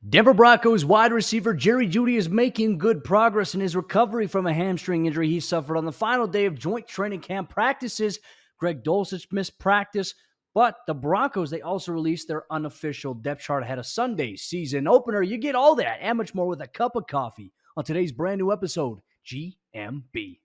Denver Broncos wide receiver Jerry Jeudy is making good progress in his recovery from a hamstring injury he suffered on the final day of joint training camp practices. Greg Dulcich missed practice, but the Broncos, they also released their unofficial depth chart ahead of Sunday's season opener. You get all that and much more with a cup of coffee on today's brand new episode, GMB.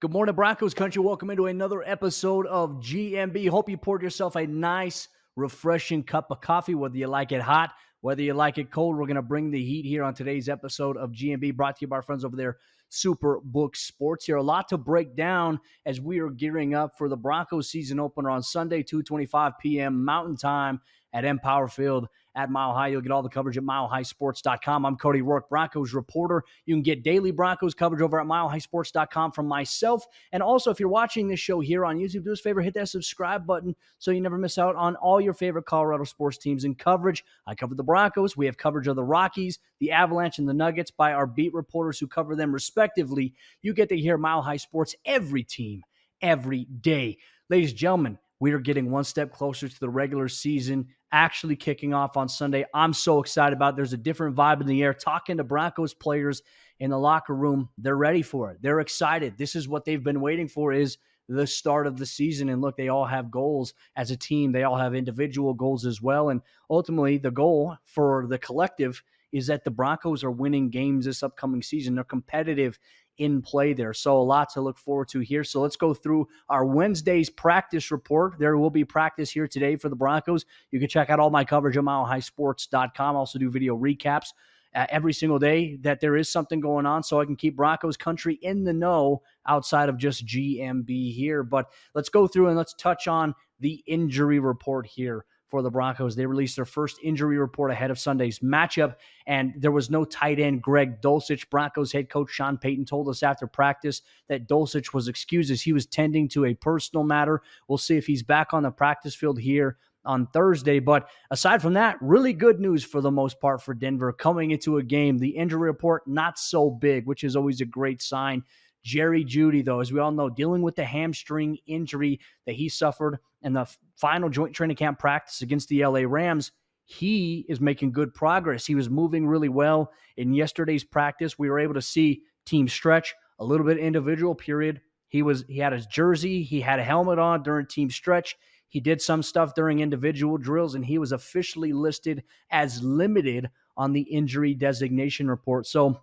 Good morning, Broncos country. Welcome into another episode of GMB. Hope you poured yourself a nice, refreshing cup of coffee, whether you like it hot, whether you like it cold. We're going to bring the heat here on today's episode of GMB, brought to you by our friends over there, Superbook Sports. Here, a lot to break down as we are gearing up for the Broncos season opener on Sunday, 2:25 p.m. Mountain Time at Empower Field at Mile High. You'll get all the coverage at milehighsports.com. I'm Cody Roark, Broncos reporter. You can get daily Broncos coverage over at milehighsports.com from myself. And also, if you're watching this show here on YouTube, do us a favor, hit that subscribe button so you never miss out on all your favorite Colorado sports teams and coverage. I cover the Broncos. We have coverage of the Rockies, the Avalanche, and the Nuggets by our beat reporters who cover them respectively. You get to hear Mile High Sports, every team, every day. Ladies and gentlemen, we are getting one step closer to the regular season actually kicking off on Sunday. I'm so excited about it. There's a different vibe in the air. Talking to Broncos players in the locker room, they're ready for it. They're excited. This is what they've been waiting for, is the start of the season. And look, they all have goals as a team. They all have individual goals as well. And ultimately, the goal for the collective is that the Broncos are winning games this upcoming season. They're competitive in play there. So a lot to look forward to here. So let's go through our Wednesday's practice report. There will be practice here today for the Broncos. You can check out all my coverage at milehighsports.com. Also do video recaps every single day that there is something going on, so I can keep Broncos country in the know outside of just GMB here. But let's go through and let's touch on the injury report here for the Broncos. They released their first injury report ahead of Sunday's matchup, and there was no tight end Greg Dulcich. Broncos head coach Sean Payton told us after practice that Dulcich was excused as he was tending to a personal matter. We'll see if he's back on the practice field here on Thursday. But aside from that, really good news for the most part for Denver coming into a game. The injury report not so big, which is always a great sign. Jerry Jeudy, though, as we all know, dealing with the hamstring injury that he suffered in the final joint training camp practice against the LA Rams, he is making good progress. He was moving really well in yesterday's practice. We were able to see team stretch, a little bit individual period. He had his jersey, he had a helmet on during team stretch. He did some stuff during individual drills, and he was officially listed as limited on the injury designation report. So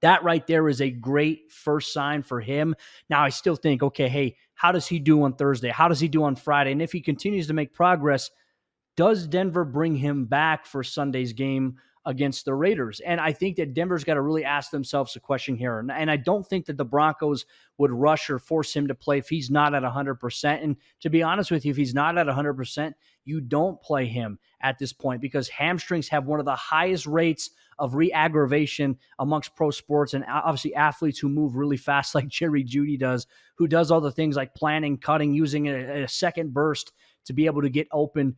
that right there is a great first sign for him. Now, I still think, okay, hey, how does he do on Thursday? How does he do on Friday? And if he continues to make progress, does Denver bring him back for Sunday's game against the Raiders? And I think that Denver's got to really ask themselves a question here. And I don't think that the Broncos would rush or force him to play if he's not at 100%. And to be honest with you, if he's not at 100%, you don't play him at this point, because hamstrings have one of the highest rates of re-aggravation amongst pro sports, and obviously athletes who move really fast like Jerry Jeudy does, who does all the things like planning, cutting, using a second burst to be able to get open.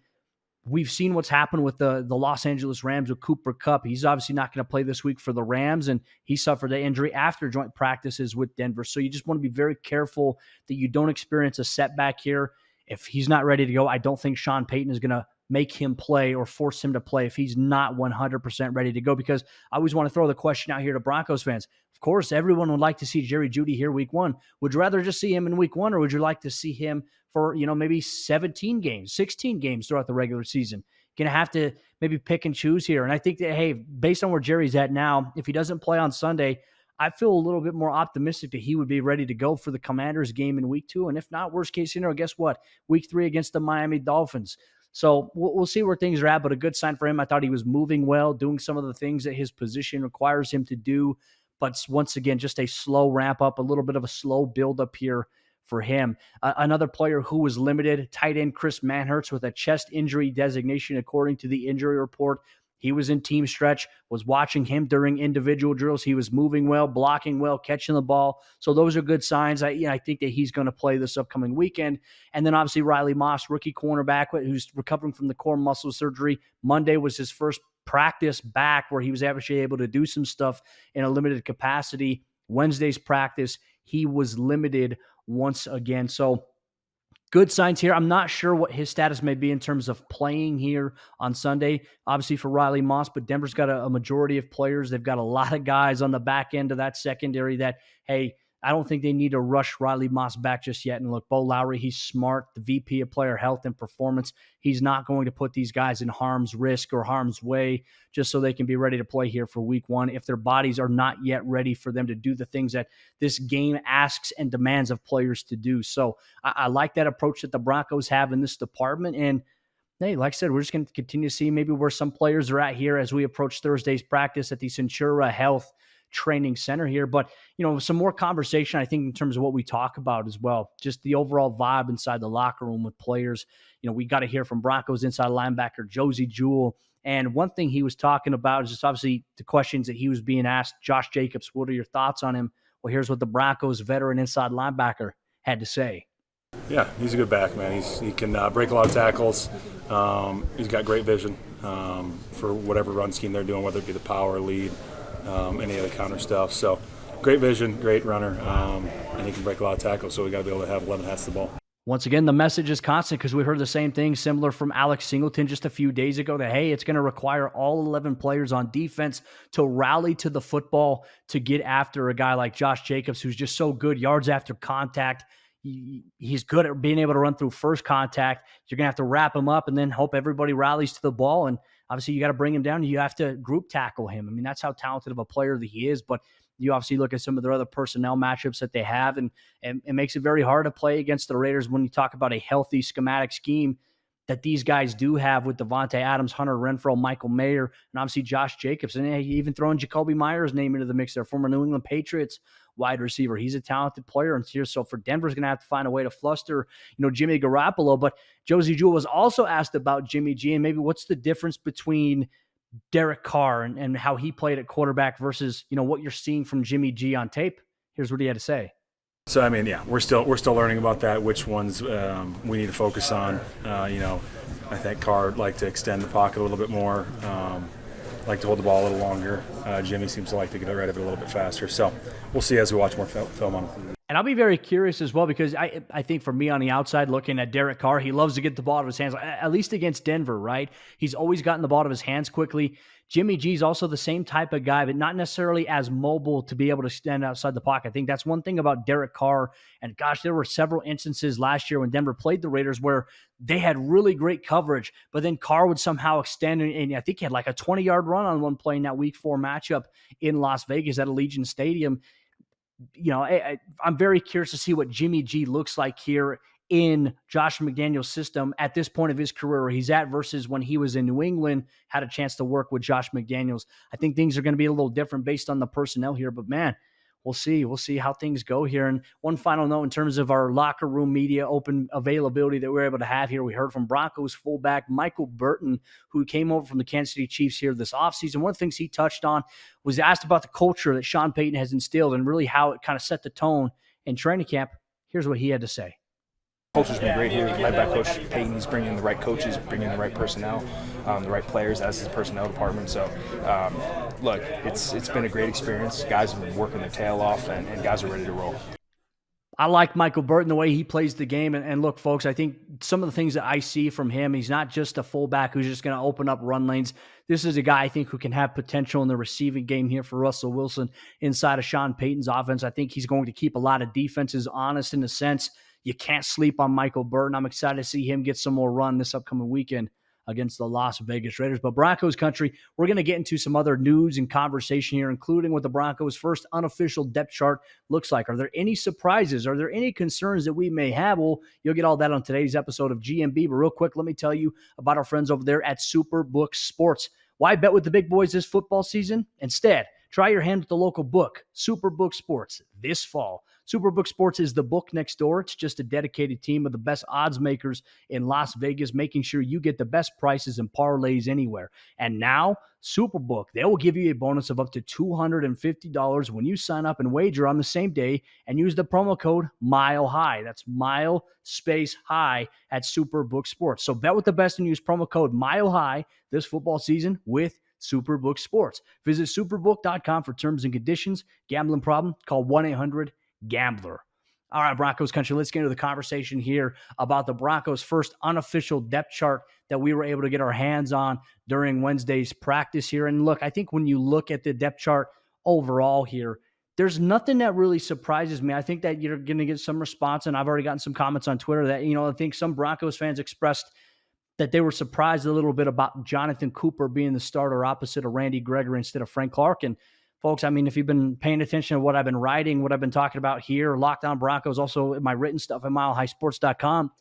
We've seen what's happened with the Los Angeles Rams with Cooper Kupp. He's obviously not going to play this week for the Rams, and he suffered an injury after joint practices with Denver. So you just want to be very careful that you don't experience a setback here. If he's not ready to go, I don't think Sean Payton is going to make him play or force him to play if he's not 100% ready to go, because I always want to throw the question out here to Broncos fans. Of course, everyone would like to see Jerry Jeudy here week one. Would you rather just see him in week one, or would you like to see him for, maybe 17 games, 16 games throughout the regular season? Going to have to maybe pick and choose here. And I think that, hey, based on where Jerry's at now, if he doesn't play on Sunday, I feel a little bit more optimistic that he would be ready to go for the Commanders game in week two. And if not, worst case scenario, guess what? Week three against the Miami Dolphins. So we'll see where things are at, but a good sign for him. I thought he was moving well, doing some of the things that his position requires him to do. But once again, just a slow ramp up, a little bit of a slow build up here for him. Another player who was limited, tight end Chris Manhertz with a chest injury designation according to the injury report. He was in team stretch, was watching him during individual drills. He was moving well, blocking well, catching the ball. So those are good signs. I think that he's going to play this upcoming weekend. And then obviously Riley Moss, rookie cornerback, who's recovering from the core muscle surgery. Monday was his first practice back where he was actually able to do some stuff in a limited capacity. Wednesday's practice, he was limited once again. So good signs here. I'm not sure what his status may be in terms of playing here on Sunday, obviously for Riley Moss, but Denver's got a majority of players. They've got a lot of guys on the back end of that secondary that, hey, I don't think they need to rush Riley Moss back just yet. And look, Bo Lowry, he's smart, the VP of Player Health and Performance. He's not going to put these guys in harm's risk or harm's way just so they can be ready to play here for week one if their bodies are not yet ready for them to do the things that this game asks and demands of players to do. So I like that approach that the Broncos have in this department. And hey, like I said, we're just going to continue to see maybe where some players are at here as we approach Thursday's practice at the Centura Health Training Center here. But, some more conversation, I think, in terms of what we talk about as well. Just the overall vibe inside the locker room with players. We got to hear from Broncos inside linebacker Jerry Jeudy. And one thing he was talking about is just obviously the questions that he was being asked. Josh Jacobs, what are your thoughts on him? Well, here's what the Broncos veteran inside linebacker had to say. Yeah, he's a good back, man. He can break a lot of tackles. He's got great vision for whatever run scheme they're doing, whether it be the power, lead, any of the counter stuff. So great vision, great runner, and he can break a lot of tackles. So we got to be able to have 11 hats to the ball. Once again, the message is constant because we heard the same thing similar from Alex Singleton just a few days ago that, hey, it's going to require all 11 players on defense to rally to the football to get after a guy like Josh Jacobs, who's just so good yards after contact. He's good at being able to run through first contact. You're going to have to wrap him up and then hope everybody rallies to the ball. And obviously you got to bring him down. You have to group tackle him. I mean, that's how talented of a player that he is. But you obviously look at some of their other personnel matchups that they have, and it makes it very hard to play against the Raiders when you talk about a healthy schematic scheme that these guys do have with Devontae Adams, Hunter Renfrow, Michael Mayer, and obviously Josh Jacobs. And even throwing Jacoby Myers' name into the mix there, former New England Patriots wide receiver. He's a talented player. And here, so for Denver's going to have to find a way to fluster, Jimmy Garoppolo. But Jerry Jeudy was also asked about Jimmy G and maybe what's the difference between Derek Carr and how he played at quarterback versus, what you're seeing from Jimmy G on tape. Here's what he had to say. So, I mean, yeah, we're still learning about that, which ones we need to focus on. I think Carr liked to extend the pocket a little bit more, like to hold the ball a little longer. Jimmy seems to like to get rid of it a little bit faster. So we'll see as we watch more film on him. And I'll be very curious as well because I think for me on the outside looking at Derek Carr, he loves to get the ball out of his hands, at least against Denver, right? He's always gotten the ball out of his hands quickly. Jimmy G's also the same type of guy, but not necessarily as mobile to be able to stand outside the pocket. I think that's one thing about Derek Carr. And gosh, there were several instances last year when Denver played the Raiders where they had really great coverage, but then Carr would somehow extend. And I think he had like a 20-yard run on one play in that Week 4 matchup in Las Vegas at Allegiant Stadium. I'm very curious to see what Jimmy G looks like here in Josh McDaniels' system at this point of his career where he's at versus when he was in New England, had a chance to work with Josh McDaniels. I think things are going to be a little different based on the personnel here, but man, we'll see. We'll see how things go here. And one final note in terms of our locker room media open availability that we're able to have here, we heard from Broncos fullback Michael Burton, who came over from the Kansas City Chiefs here this offseason. One of the things he touched on was asked about the culture that Sean Payton has instilled and really how it kind of set the tone in training camp. Here's what he had to say. Culture's been great here, led by Coach Payton. He's bringing the right coaches, bringing the right personnel, the right players as his personnel department. So, look, it's been a great experience. Guys have been working their tail off, and guys are ready to roll. I like Michael Burton, the way he plays the game. And look, folks, I think some of the things that I see from him, he's not just a fullback who's just going to open up run lanes. This is a guy I think who can have potential in the receiving game here for Russell Wilson inside of Sean Payton's offense. I think he's going to keep a lot of defenses honest in the sense you can't sleep on Michael Burton. I'm excited to see him get some more run this upcoming weekend against the Las Vegas Raiders. But Broncos country, we're going to get into some other news and conversation here, including what the Broncos' first unofficial depth chart looks like. Are there any surprises? Are there any concerns that we may have? Well, you'll get all that on today's episode of GMB. But real quick, let me tell you about our friends over there at Superbook Sports. Why bet with the big boys this football season? Instead, try your hand with the local book, Superbook Sports, this fall. Superbook Sports is the book next door. It's just a dedicated team of the best odds makers in Las Vegas, making sure you get the best prices and parlays anywhere. And now, Superbook, they will give you a bonus of up to $250 when you sign up and wager on the same day and use the promo code MILEHIGH. That's mile space high at Superbook Sports. So bet with the best and use promo code MILEHIGh this football season with Superbook Sports. Visit superbook.com for terms and conditions. Gambling problem? Call 1-800-GAMBLER. All right, Broncos country, let's get into the conversation here about the Broncos' first unofficial depth chart that we were able to get our hands on during Wednesday's practice here. And look, I think when you look at the depth chart overall here, there's nothing that really surprises me. I think that you're going to get some response, and I've already gotten some comments on Twitter that, I think some Broncos fans expressed that they were surprised a little bit about Jonathan Cooper being the starter opposite of Randy Gregory instead of Frank Clark. And folks, I mean, if you've been paying attention to what I've been writing, what I've been talking about here, Locked On Broncos, also my written stuff at milehighsports.com,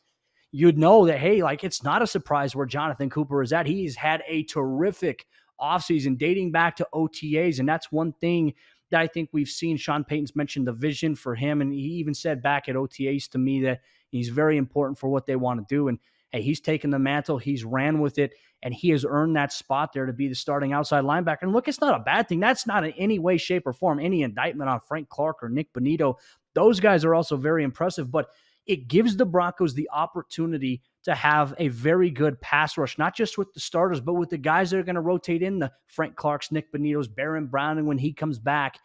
you'd know that, hey, like, it's not a surprise where Jonathan Cooper is at. He's had a terrific offseason dating back to OTAs, and that's one thing that I think we've seen. Sean Payton's mentioned the vision for him, and he even said back at OTAs to me that he's very important for what they want to do. And hey, he's taken the mantle, he's ran with it, and he has earned that spot there to be the starting outside linebacker. And look, it's not a bad thing. That's not in any way, shape, or form any indictment on Frank Clark or Nick Bonito. Those guys are also very impressive, but it gives the Broncos the opportunity to have a very good pass rush, not just with the starters, but with the guys that are going to rotate in, the Frank Clarks, Nick Bonitos, Baron Browning when he comes back.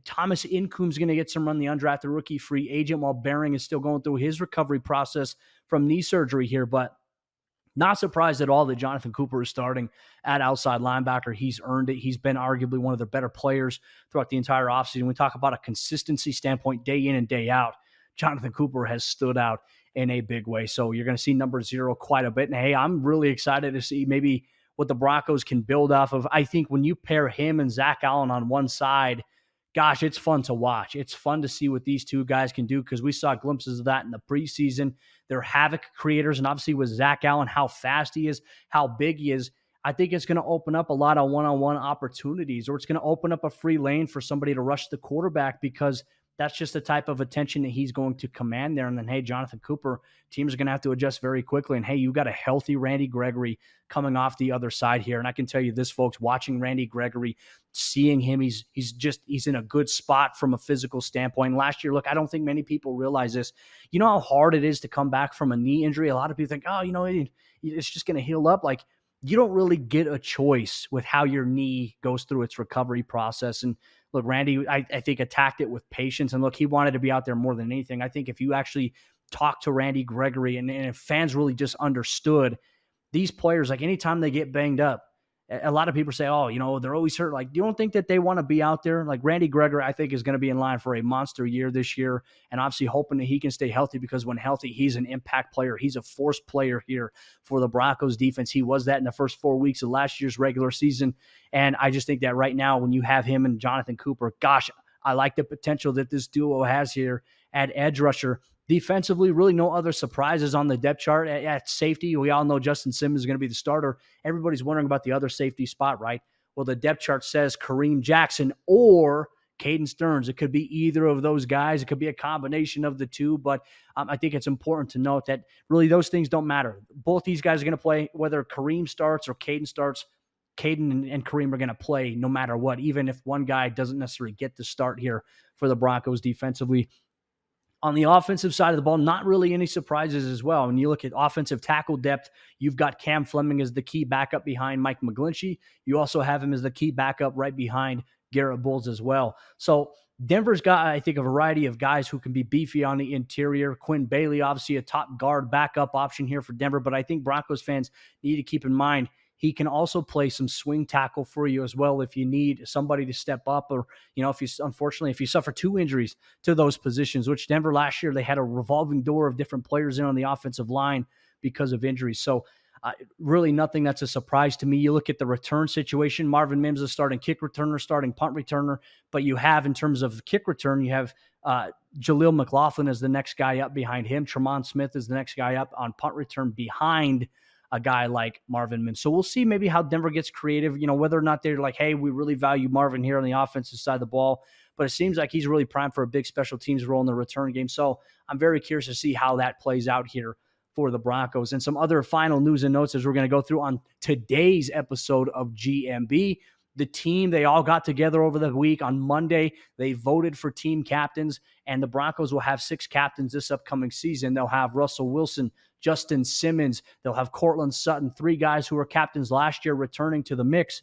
Thomas Incoom's going to get some run, the undrafted rookie free agent, while Baring is still going through his recovery process from knee surgery here. But not surprised at all that Jonathan Cooper is starting at outside linebacker. He's earned it. He's been arguably one of the better players throughout the entire offseason. We talk about a consistency standpoint day in and day out. Jonathan Cooper has stood out in a big way. So you're going to see number 0 quite a bit. And hey, I'm really excited to see maybe what the Broncos can build off of. I think when you pair him and Zach Allen on one side, gosh, it's fun to watch. It's fun to see what these two guys can do because we saw glimpses of that in the preseason. They're havoc creators, and obviously with Zach Allen, how fast he is, how big he is, I think it's going to open up a lot of one-on-one opportunities, or it's going to open up a free lane for somebody to rush the quarterback because that's just the type of attention that he's going to command there. And then, hey, Jonathan Cooper, teams are going to have to adjust very quickly. And hey, you got a healthy Randy Gregory coming off the other side here. And I can tell you this, folks, watching Randy Gregory, seeing him, he's in a good spot from a physical standpoint. Last year, look, I don't think many people realize this. You know how hard it is to come back from a knee injury? A lot of people think, oh, it's just going to heal up. Like, you don't really get a choice with how your knee goes through its recovery process. And look, Randy, I think attacked it with patience. And look, he wanted to be out there more than anything. I think if you actually talk to Randy Gregory and if fans really just understood these players, like anytime they get banged up, a lot of people say, oh, they're always hurt. Like, you don't think that they want to be out there? Like Randy Gregory, I think, is going to be in line for a monster year this year, and obviously hoping that he can stay healthy because when healthy, he's an impact player. He's a force player here for the Broncos defense. He was that in the first 4 weeks of last year's regular season, and I just think that right now when you have him and Jonathan Cooper, gosh, I like the potential that this duo has here at edge rusher. Defensively, really no other surprises on the depth chart. At safety, we all know Justin Simmons is going to be the starter. Everybody's wondering about the other safety spot, right? Well, the depth chart says Kareem Jackson or Caden Stearns. It could be either of those guys. It could be a combination of the two, but I think it's important to note that really those things don't matter. Both these guys are going to play, whether Kareem starts or Caden starts. Caden and Kareem are going to play no matter what, even if one guy doesn't necessarily get the start here for the Broncos defensively. On the offensive side of the ball, not really any surprises as well. When you look at offensive tackle depth, you've got Cam Fleming as the key backup behind Mike McGlinchey. You also have him as the key backup right behind Garrett Bowles as well. So Denver's got, I think, a variety of guys who can be beefy on the interior. Quinn Bailey, obviously a top guard backup option here for Denver, but I think Broncos fans need to keep in mind he can also play some swing tackle for you as well if you need somebody to step up, or if you suffer 2 injuries to those positions, which Denver last year they had a revolving door of different players in on the offensive line because of injuries. So really nothing that's a surprise to me. You look at the return situation, Marvin Mims is starting kick returner, starting punt returner, but you have, in terms of kick return, you have Jaleel McLaughlin as the next guy up behind him. Tremont Smith is the next guy up on punt return behind a guy like Marvin Mims. So we'll see maybe how Denver gets creative, whether or not they're like, hey, we really value Marvin here on the offensive side of the ball. But it seems like he's really primed for a big special teams role in the return game. So I'm very curious to see how that plays out here for the Broncos. And some other final news and notes as we're going to go through on today's episode of GMB. The team, they all got together over the week. On Monday, they voted for team captains, and the Broncos will have 6 captains this upcoming season. They'll have Russell Wilson, Justin Simmons. They'll have Cortland Sutton, 3 guys who were captains last year returning to the mix.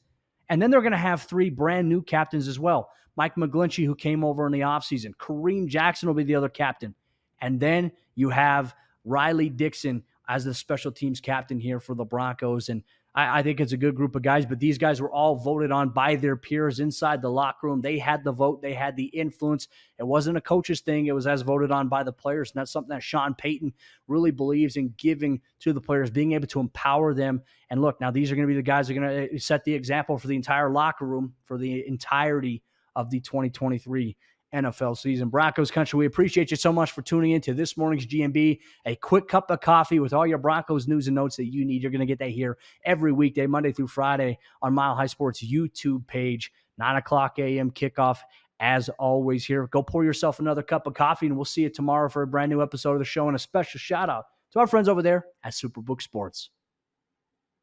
And then they're going to have 3 brand new captains as well. Mike McGlinchey, who came over in the offseason. Kareem Jackson will be the other captain. And then you have Riley Dixon as the special teams captain here for the Broncos. And I think it's a good group of guys, but these guys were all voted on by their peers inside the locker room. They had the vote. They had the influence. It wasn't a coach's thing. It was as voted on by the players. And that's something that Sean Payton really believes in, giving to the players, being able to empower them. And look, now these are going to be the guys that are going to set the example for the entire locker room for the entirety of the 2023 NFL season. Broncos country, we appreciate you so much for tuning in to this morning's GMB. A quick cup of coffee with all your Broncos news and notes that you need. You're going to get that here every weekday, Monday through Friday, on Mile High Sports YouTube page, 9 o'clock a.m. kickoff. As always here, go pour yourself another cup of coffee, and we'll see you tomorrow for a brand new episode of the show. And a special shout out to our friends over there at Superbook Sports.